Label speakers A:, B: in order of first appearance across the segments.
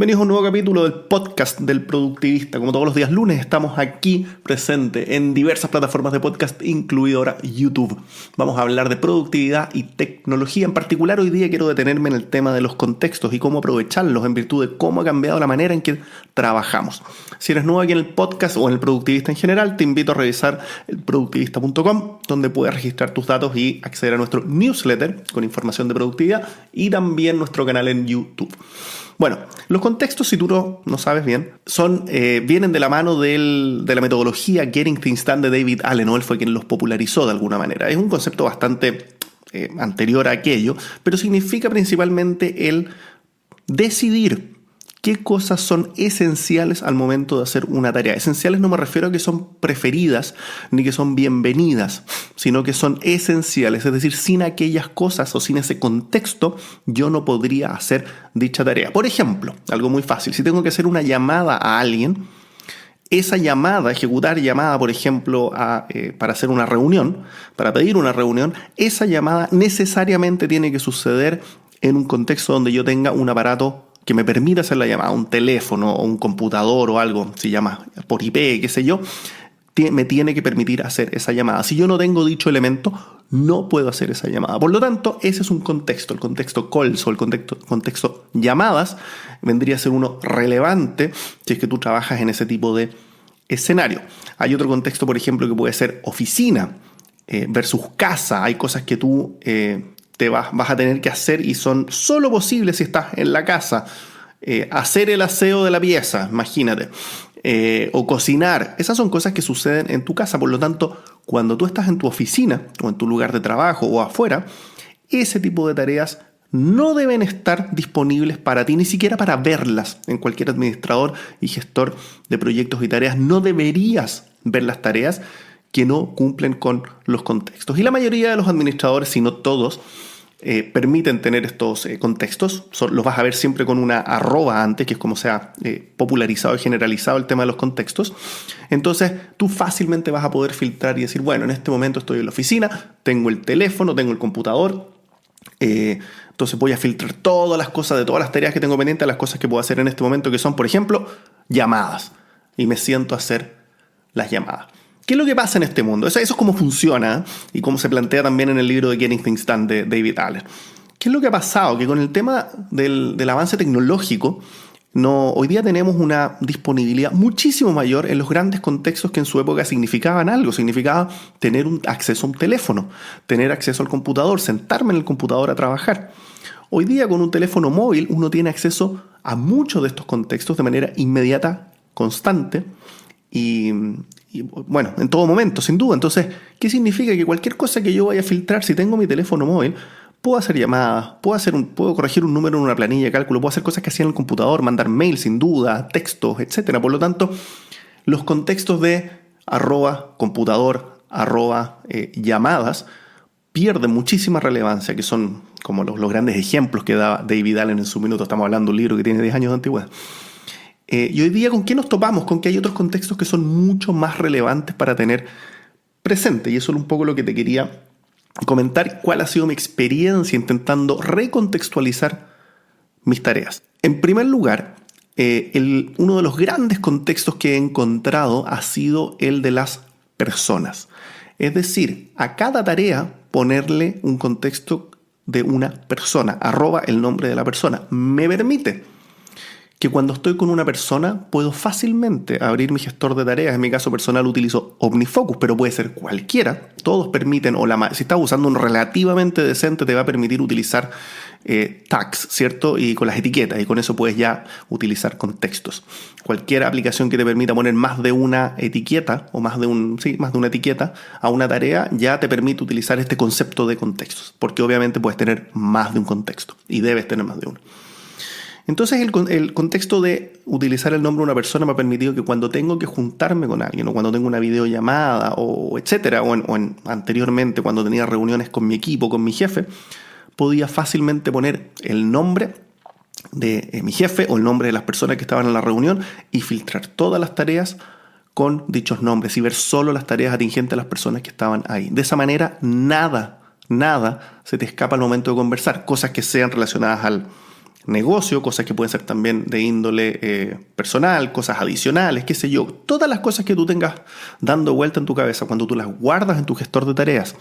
A: Bienvenidos a un nuevo capítulo del podcast del Productivista. Como todos los días lunes estamos aquí presentes en diversas plataformas de podcast, incluido ahora YouTube. Vamos a hablar de productividad y tecnología. En particular hoy día quiero detenerme en el tema de los contextos y cómo aprovecharlos en virtud de cómo ha cambiado la manera en que trabajamos. Si eres nuevo aquí en el podcast o en el Productivista en general, te invito a revisar el productivista.com, donde puedes registrar tus datos y acceder a nuestro newsletter con información de productividad y también nuestro canal en YouTube. Bueno, los contextos, si tú no sabes bien, vienen de la mano de la metodología Getting Things Done de David Allen, ¿no? Él fue quien los popularizó de alguna manera. Es un concepto bastante anterior a aquello, pero significa principalmente el decidir qué cosas son esenciales al momento de hacer una tarea. Esenciales no me refiero a que son preferidas ni que son bienvenidas, sino que son esenciales. Es decir, sin aquellas cosas o sin ese contexto, yo no podría hacer dicha tarea. Por ejemplo, algo muy fácil. Si tengo que hacer una llamada a alguien, esa llamada, ejecutar llamada, por ejemplo, para hacer una reunión, para pedir una reunión, esa llamada necesariamente tiene que suceder en un contexto donde yo tenga un aparato que me permita hacer la llamada, un teléfono o un computador o algo, si llama por IP, qué sé yo, me tiene que permitir hacer esa llamada. Si yo no tengo dicho elemento, no puedo hacer esa llamada. Por lo tanto, ese es un contexto. El contexto calls o el contexto llamadas vendría a ser uno relevante si es que tú trabajas en ese tipo de escenario. Hay otro contexto, por ejemplo, que puede ser oficina versus casa. Hay cosas que tú vas a tener que hacer y son solo posibles si estás en la casa. Hacer el aseo de la pieza, imagínate. O cocinar. Esas son cosas que suceden en tu casa. Por lo tanto, cuando tú estás en tu oficina o en tu lugar de trabajo o afuera, ese tipo de tareas no deben estar disponibles para ti, ni siquiera para verlas. En cualquier administrador y gestor de proyectos y tareas no deberías ver las tareas que no cumplen con los contextos. Y la mayoría de los administradores, si no todos, permiten tener estos contextos. Los vas a ver siempre con una arroba antes, que es como se ha popularizado y generalizado el tema de los contextos. Entonces tú fácilmente vas a poder filtrar y decir, bueno, en este momento estoy en la oficina, tengo el teléfono, tengo el computador, entonces voy a filtrar todas las cosas de todas las tareas que tengo pendientes, las cosas que puedo hacer en este momento, que son, por ejemplo, llamadas, y me siento a hacer las llamadas. ¿Qué es lo que pasa en este mundo? Eso es cómo funciona y cómo se plantea también en el libro de Getting Things Done de David Allen. ¿Qué es lo que ha pasado? Que con el tema del avance tecnológico, hoy día tenemos una disponibilidad muchísimo mayor en los grandes contextos que en su época significaban algo. Significaba tener acceso a un teléfono, tener acceso al computador, sentarme en el computador a trabajar. Hoy día con un teléfono móvil uno tiene acceso a muchos de estos contextos de manera inmediata, constante y bueno, en todo momento, sin duda. Entonces, ¿qué significa? Que cualquier cosa que yo vaya a filtrar, si tengo mi teléfono móvil, puedo hacer llamadas, puedo corregir un número en una planilla de cálculo, puedo hacer cosas que hacía en el computador, mandar mails, sin duda, textos, etc. Por lo tanto, los contextos de computador, llamadas, pierden muchísima relevancia, que son como los grandes ejemplos que da David Allen en su minuto. Estamos hablando de un libro que tiene 10 años de antigüedad. Y hoy día, ¿con qué nos topamos? Con que hay otros contextos que son mucho más relevantes para tener presente. Y eso es un poco lo que te quería comentar, cuál ha sido mi experiencia intentando recontextualizar mis tareas. En primer lugar, uno de los grandes contextos que he encontrado ha sido el de las personas. Es decir, a cada tarea ponerle un contexto de una persona, el nombre de la persona. Me permite que cuando estoy con una persona puedo fácilmente abrir mi gestor de tareas. En mi caso personal utilizo OmniFocus, pero puede ser cualquiera. Todos permiten, si estás usando un relativamente decente, te va a permitir utilizar tags, ¿cierto? Y con las etiquetas, y con eso puedes ya utilizar contextos. Cualquier aplicación que te permita poner más de una etiqueta, o más de una etiqueta a una tarea, ya te permite utilizar este concepto de contextos, porque obviamente puedes tener más de un contexto, y debes tener más de uno. Entonces el contexto de utilizar el nombre de una persona me ha permitido que cuando tengo que juntarme con alguien o cuando tengo una videollamada o etcétera, o anteriormente cuando tenía reuniones con mi equipo, con mi jefe, podía fácilmente poner el nombre de mi jefe o el nombre de las personas que estaban en la reunión y filtrar todas las tareas con dichos nombres y ver solo las tareas atingentes a las personas que estaban ahí. De esa manera nada se te escapa al momento de conversar, cosas que sean relacionadas negocio, cosas que pueden ser también de índole personal, cosas adicionales, qué sé yo. Todas las cosas que tú tengas dando vuelta en tu cabeza, cuando tú las guardas en tu gestor de tareas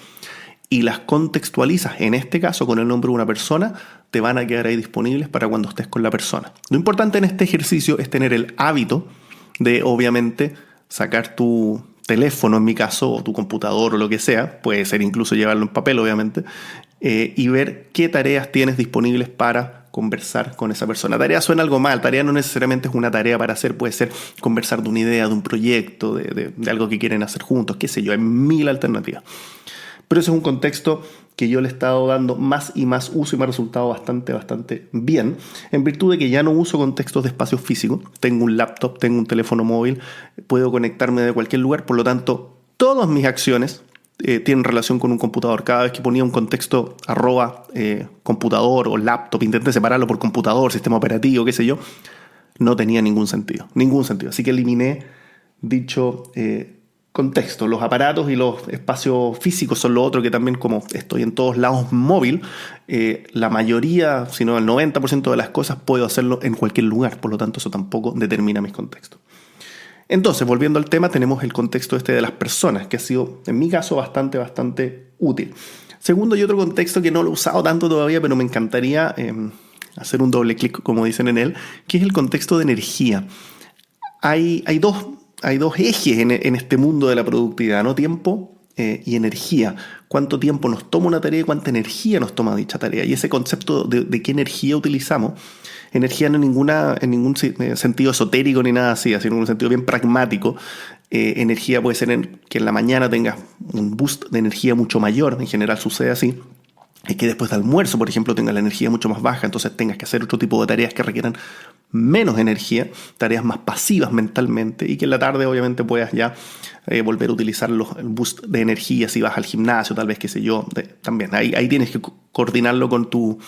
A: y las contextualizas, en este caso con el nombre de una persona, te van a quedar ahí disponibles para cuando estés con la persona. Lo importante en este ejercicio es tener el hábito de, obviamente, sacar tu teléfono, en mi caso, o tu computador o lo que sea, puede ser incluso llevarlo en papel, obviamente, y ver qué tareas tienes disponibles para conversar con esa persona. Tarea suena algo mal, tarea no necesariamente es una tarea para hacer, puede ser conversar de una idea, de un proyecto, de algo que quieren hacer juntos, qué sé yo, hay 1000 alternativas. Pero ese es un contexto que yo le he estado dando más y más uso y me ha resultado bastante bien, en virtud de que ya no uso contextos de espacio físico. Tengo un laptop, tengo un teléfono móvil, puedo conectarme de cualquier lugar, por lo tanto, todas mis acciones tienen relación con un computador. Cada vez que ponía un contexto computador o laptop, intenté separarlo por computador, sistema operativo, qué sé yo, no tenía ningún sentido. Así que eliminé dicho contexto. Los aparatos y los espacios físicos son lo otro que también, como estoy en todos lados móvil, la mayoría, si no el 90% de las cosas puedo hacerlo en cualquier lugar, por lo tanto eso tampoco determina mis contextos. Entonces, volviendo al tema, tenemos el contexto de las personas, que ha sido, en mi caso, bastante útil. Segundo, y otro contexto que no lo he usado tanto todavía, pero me encantaría hacer un doble clic, como dicen en él, que es el contexto de energía. Hay dos ejes en este mundo de la productividad, ¿no? Tiempo y energía. ¿Cuánto tiempo nos toma una tarea y cuánta energía nos toma dicha tarea? Y ese concepto de qué energía utilizamos, energía no en ningún sentido esotérico ni nada así, sino en un sentido bien pragmático. Energía puede ser que en la mañana tengas un boost de energía mucho mayor, en general sucede así. Es que después del almuerzo, por ejemplo, tengas la energía mucho más baja, entonces tengas que hacer otro tipo de tareas que requieran menos energía, tareas más pasivas mentalmente, y que en la tarde obviamente puedas ya volver a utilizar el boost de energía si vas al gimnasio, tal vez, qué sé yo, también. Ahí tienes que coordinarlo con tu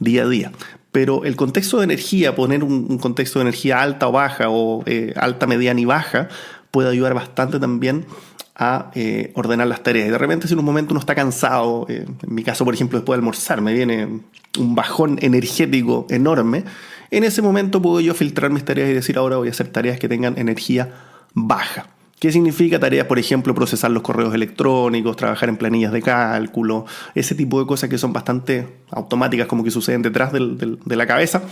A: día a día. Pero el contexto de energía, poner un contexto de energía alta o baja, o alta, mediana y baja, puede ayudar bastante también a ordenar las tareas. Y de repente, si en un momento uno está cansado, en mi caso, por ejemplo, después de almorzar, me viene un bajón energético enorme, en ese momento puedo yo filtrar mis tareas y decir, ahora voy a hacer tareas que tengan energía baja. ¿Qué significa? Tareas, por ejemplo, procesar los correos electrónicos, trabajar en planillas de cálculo, ese tipo de cosas que son bastante automáticas, como que suceden detrás de la cabeza,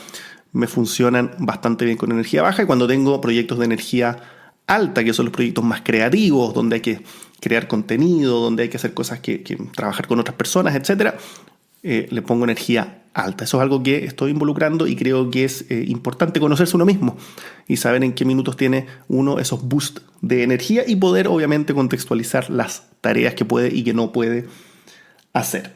A: me funcionan bastante bien con energía baja. Y cuando tengo proyectos de energía alta, que son los proyectos más creativos, donde hay que crear contenido, donde hay que hacer cosas que trabajar con otras personas, etc., le pongo energía alta. Eso es algo que estoy involucrando y creo que es importante conocerse uno mismo y saber en qué minutos tiene uno esos boosts de energía y poder obviamente contextualizar las tareas que puede y que no puede hacer.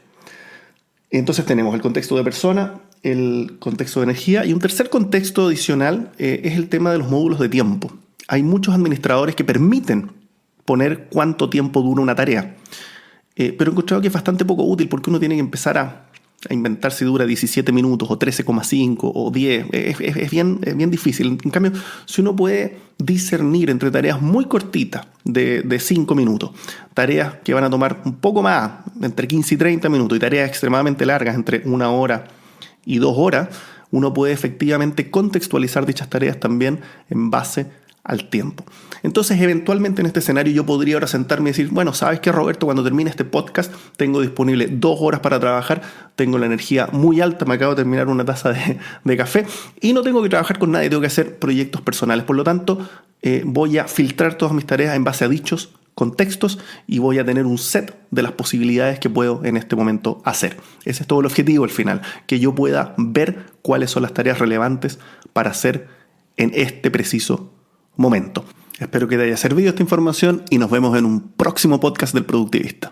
A: Entonces tenemos el contexto de persona, el contexto de energía, y un tercer contexto adicional es el tema de los módulos de tiempo. Hay muchos administradores que permiten poner cuánto tiempo dura una tarea, pero he encontrado que es bastante poco útil porque uno tiene que empezar a inventar si dura 17 minutos o 13,5 o 10. Es bien difícil. En cambio, si uno puede discernir entre tareas muy cortitas de 5 minutos, tareas que van a tomar un poco más, entre 15 y 30 minutos, y tareas extremadamente largas, entre 1 hora y 2 horas, uno puede efectivamente contextualizar dichas tareas también en base al tiempo. Entonces, eventualmente en este escenario yo podría ahora sentarme y decir, bueno, ¿sabes qué, Roberto? Cuando termine este podcast tengo disponible 2 horas para trabajar, tengo la energía muy alta, me acabo de terminar una taza de café y no tengo que trabajar con nadie, tengo que hacer proyectos personales. Por lo tanto, voy a filtrar todas mis tareas en base a dichos contextos y voy a tener un set de las posibilidades que puedo en este momento hacer. Ese es todo el objetivo al final, que yo pueda ver cuáles son las tareas relevantes para hacer en este preciso momento. Espero que te haya servido esta información y nos vemos en un próximo podcast del Productivista.